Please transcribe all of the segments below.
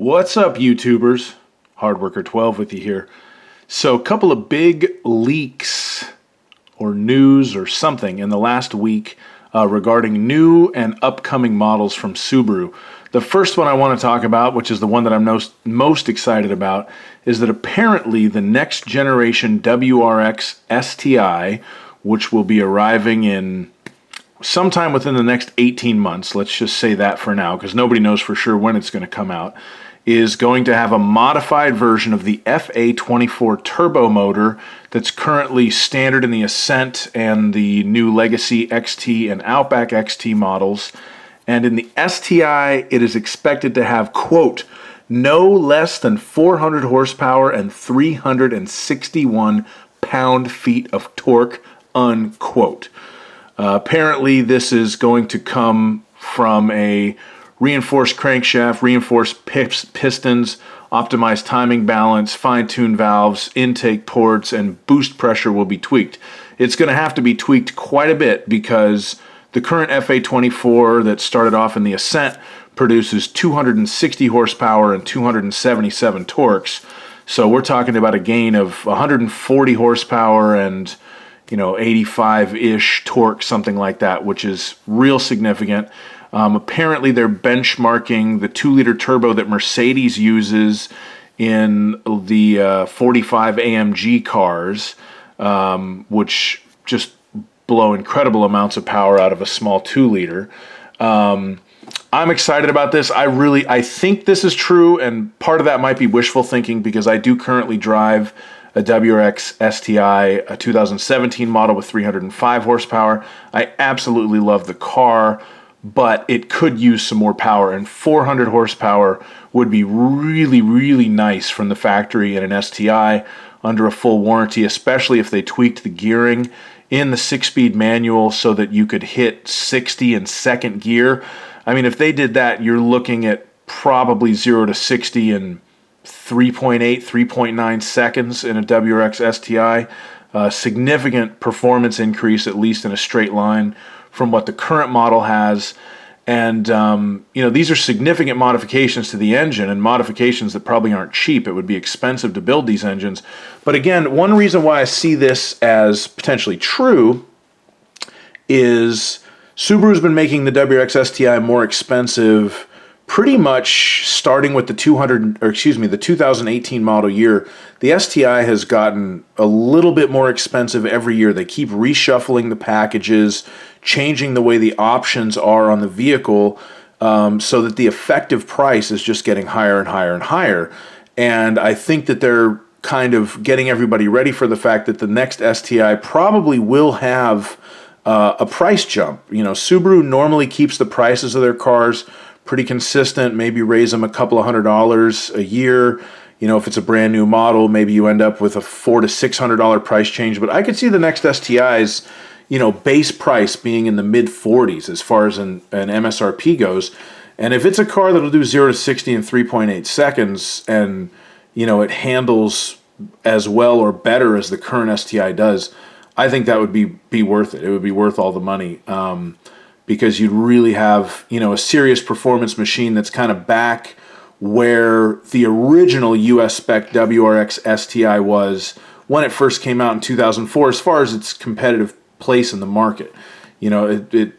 What's up, YouTubers? Hardworker12 with you here. So, a couple of big leaks or news or something in the last week regarding new and upcoming models from Subaru. The first one I want to talk about, which is the one that I'm most excited about, is that apparently the next generation WRX STI, which will be arriving in sometime within the next 18 months, let's just say that for now, because nobody knows for sure when it's going to come out, is going to have a modified version of the FA24 turbo motor that's currently standard in the Ascent and the new Legacy XT and Outback XT models. And in the STI, it is expected to have, quote, no less than 400 horsepower and 361 pound-feet of torque, unquote. Apparently, this is going to come from a reinforced crankshaft, reinforced pistons, optimized timing balance, fine-tuned valves, intake ports, and boost pressure will be tweaked. It's going to have to be tweaked quite a bit because the current FA24 that started off in the Ascent produces 260 horsepower and 277 torques. So we're talking about a gain of 140 horsepower and 85-ish torque, something like that, which is real significant. Apparently, they're benchmarking the 2-liter turbo that Mercedes uses in the 45 AMG cars, which just blow incredible amounts of power out of a small 2-liter. I'm excited about this. I think this is true, and part of that might be wishful thinking because I do currently drive a WRX STI, a 2017 model with 305 horsepower. I absolutely love the car, but it could use some more power, and 400 horsepower would be really, really nice from the factory in an STI under a full warranty, especially if they tweaked the gearing in the 6-speed manual so that you could hit 60 in second gear. I mean, if they did that, you're looking at probably 0 to 60 in 3.8, 3.9 seconds in a WRX STI. Significant performance increase, at least in a straight line, from what the current model has. And, these are significant modifications to the engine and modifications that probably aren't cheap. It would be expensive to build these engines. But again, one reason why I see this as potentially true is Subaru's been making the WRX STI more expensive pretty much starting with the 2018 model year. The STI has gotten a little bit more expensive every year. They keep reshuffling the packages, changing the way the options are on the vehicle, so that the effective price is just getting higher and higher and higher. And I think that they're kind of getting everybody ready for the fact that the next STI probably will have a price jump. Subaru normally keeps the prices of their cars pretty consistent, maybe raise them a couple of $100 a year. If it's a brand new model, maybe you end up with a $400 to $600 price change. But I could see the next STI's, base price being in the mid-40s as far as an MSRP goes. And if it's a car that'll do 0 to 60 in 3.8 seconds and, it handles as well or better as the current STI does, I think that would be worth it. It would be worth all the money. Because you'd really have, a serious performance machine that's kind of back where the original US spec WRX STI was when it first came out in 2004, as far as its competitive place in the market. The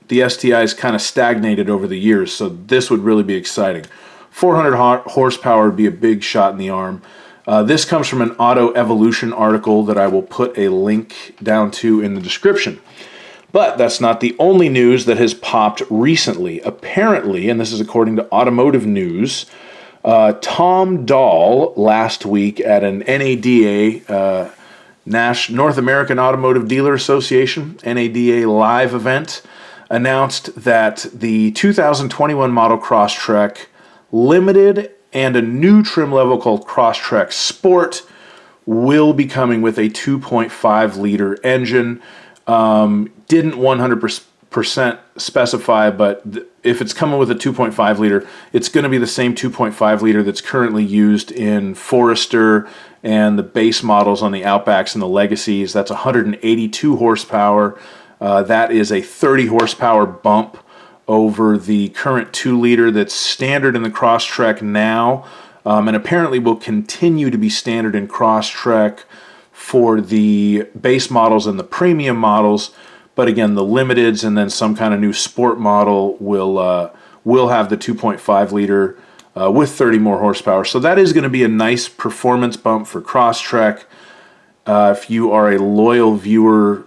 STI's kind of stagnated over the years, so this would really be exciting. 400 horsepower would be a big shot in the arm. This comes from an Auto Evolution article that I will put a link down to in the description. But that's not the only news that has popped recently. Apparently, and this is according to Automotive News, Tom Dahl last week at an NADA, North American Automotive Dealer Association, NADA live event, announced that the 2021 model Crosstrek Limited and a new trim level called Crosstrek Sport will be coming with a 2.5-liter engine. Didn't 100% specify, but if it's coming with a 2.5 liter, it's going to be the same 2.5 liter that's currently used in Forester and the base models on the Outbacks and the Legacies. That's 182 horsepower. That is a 30 horsepower bump over the current 2-liter that's standard in the Crosstrek now, and apparently will continue to be standard in Crosstrek for the base models and the premium models. But again, the limiteds and then some kind of new sport model will have the 2.5 liter with 30 more horsepower. So that is going to be a nice performance bump for Crosstrek. If you are a loyal viewer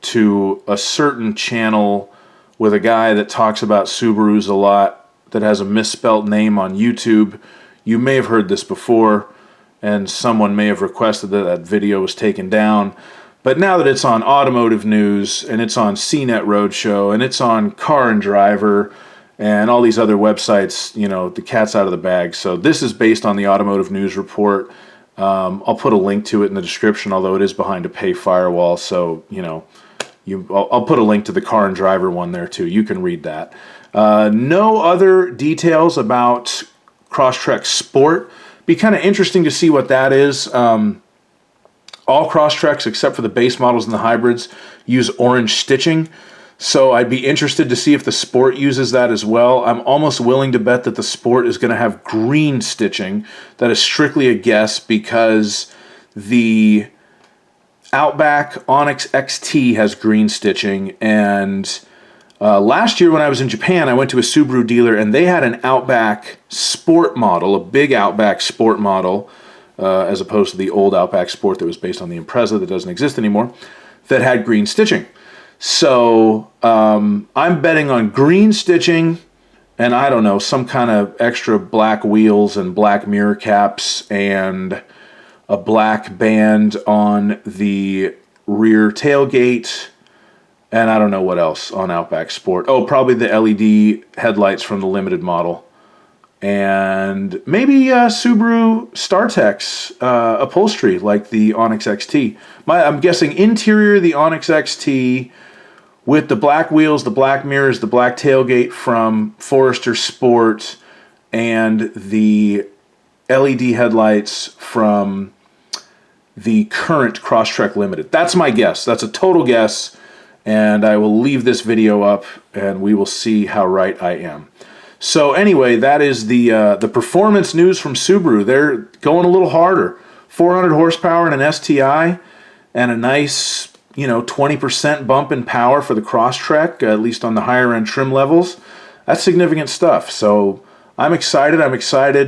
to a certain channel with a guy that talks about Subarus a lot, that has a misspelt name on YouTube, you may have heard this before, and someone may have requested that that video was taken down. But now that it's on Automotive News, and it's on CNET Roadshow, and it's on Car and Driver, and all these other websites, you know, the cat's out of the bag. So this is based on the Automotive News report. I'll put a link to it in the description, although it is behind a pay firewall. So, you know, I'll put a link to the Car and Driver one there too. You can read that. No other details about Crosstrek Sport. Be kind of interesting to see what that is. All Crosstreks, except for the base models and the hybrids, use orange stitching. So I'd be interested to see if the Sport uses that as well. I'm almost willing to bet that the Sport is going to have green stitching. That is strictly a guess because the Outback Onyx XT has green stitching. And last year when I was in Japan, I went to a Subaru dealer and they had an Outback Sport model, a big Outback Sport model, as opposed to the old Outback Sport that was based on the Impreza that doesn't exist anymore, that had green stitching. So I'm betting on green stitching and, I don't know, some kind of extra black wheels and black mirror caps and a black band on the rear tailgate, and I don't know what else on Outback Sport. Oh, probably the LED headlights from the limited model. And maybe Subaru StarTech's upholstery like the Onyx XT. I'm guessing interior the Onyx XT with the black wheels, the black mirrors, the black tailgate from Forester Sport, and the LED headlights from the current Crosstrek Limited. That's my guess. That's a total guess, and I will leave this video up and we will see how right I am. So anyway, that is the performance news from Subaru. They're going a little harder. 400 horsepower in an STI and a nice, 20% bump in power for the Crosstrek, at least on the higher end trim levels. That's significant stuff. So I'm excited.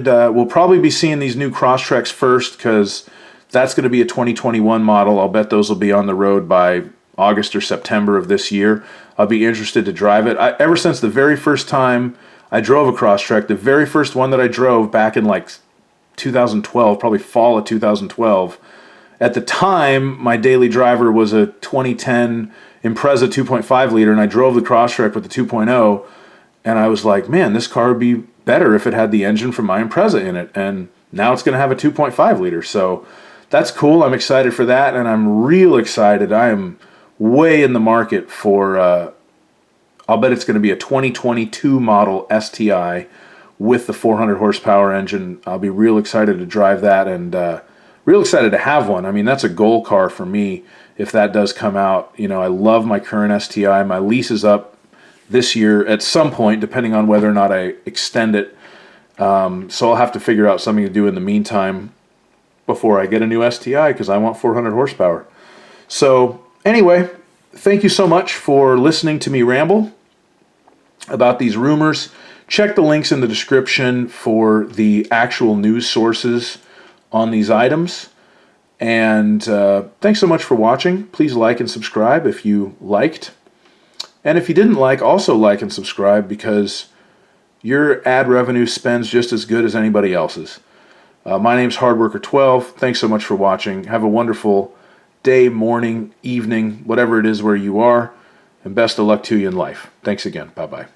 We'll probably be seeing these new Crosstreks first because that's going to be a 2021 model. I'll bet those will be on the road by August or September of this year. I'll be interested to drive it. Ever since the very first time I drove a Crosstrek, the very first one that I drove back in like 2012, probably fall of 2012. At the time, my daily driver was a 2010 Impreza 2.5 liter, and I drove the Crosstrek with the 2.0, and I was like, man, this car would be better if it had the engine from my Impreza in it, and now it's going to have a 2.5 liter, so that's cool. I'm excited for that, and I'm real excited. I am way in the market for I'll bet it's going to be a 2022 model STI with the 400 horsepower engine. I'll be real excited to drive that and real excited to have one. I mean, that's a goal car for me if that does come out. I love my current STI. My lease is up this year at some point, depending on whether or not I extend it. So I'll have to figure out something to do in the meantime before I get a new STI because I want 400 horsepower. So anyway, thank you so much for listening to me ramble about these rumors. Check the links in the description for the actual news sources on these items. And thanks so much for watching. Please like and subscribe if you liked. And if you didn't like, also like and subscribe because your ad revenue spends just as good as anybody else's. My name's Hardworker12. Thanks so much for watching. Have a wonderful day, morning, evening, whatever it is where you are. And best of luck to you in life. Thanks again. Bye-bye.